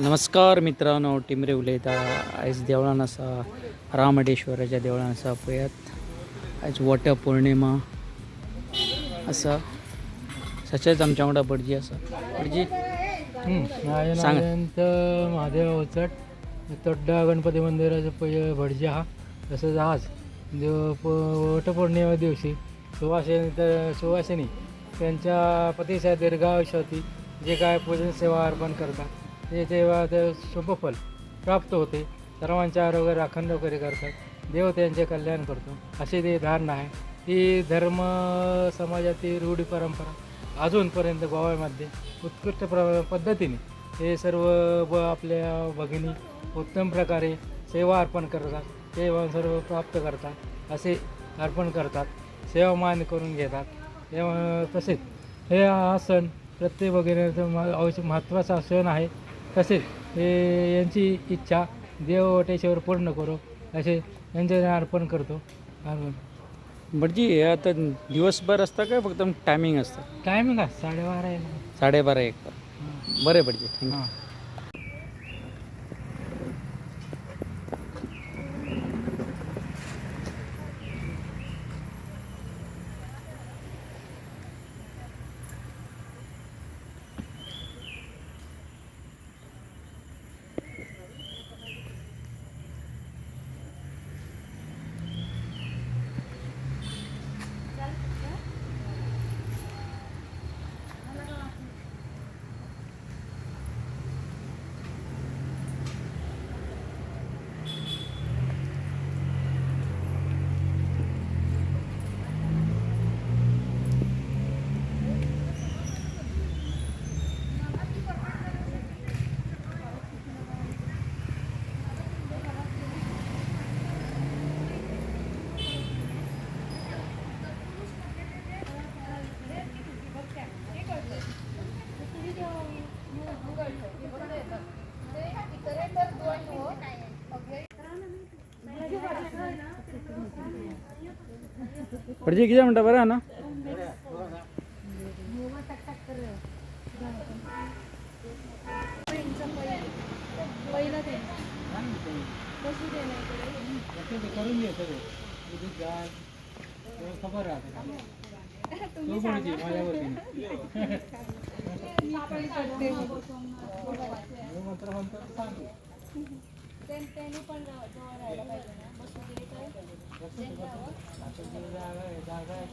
नमस्कार मित्रांनो, टिमरे उलयता. आयज देवळान आसा रामडेश्वराच्या देवळान आसा पळयात. आयज वट पौर्णिमा आसा. तशेंच आमच्या वांगडा भटजी आसा. भटजी सांग. महादेव अवचट तोड्डा गणपती मंदिराचे पहिले भटजी हा. तसंच आज वटपौर्णिमे दिवशी सुवासिनी त्यांच्या पतीच्या दीर्घायुष्यासाठी जे काय पूजन सेवा अर्पण करतात ते तेव्हा ते शुभफल प्राप्त होते. सर्वांचे आरोग्य राखण वगैरे करतात. देव त्यांचे कल्याण करतो अशी ती धारणा आहे. ती धर्म समाजातील रूढी परंपरा अजूनपर्यंत गोव्यामध्ये उत्कृष्ट पद्धतीने हे सर्व आपल्या भगिनी उत्तम प्रकारे सेवा अर्पण करतात. ते सर्व प्राप्त करतात असे अर्पण करतात, सेवामान करून घेतात. तसेच हे हा सण प्रत्येक भगिनीचा महत्त्वाचा सण आहे. तसेच हे यांची इच्छा देव वटेश्वर पूर्ण करो असे यांचे अर्पण करतो. भटजी हे आता दिवसभर असतं काय फक्त टायमिंग असतं? टायमिंग आहे 12:30 12:30 1. बरे भटजी, थँक्यू. हां. भटजी किती म्हणता, बरं आहे ना? करून घे सगळं खबर राहते माझ्या वतीने. त्यांनी पण जवळ राहायला पाहिजे ना, बसून जागा आहे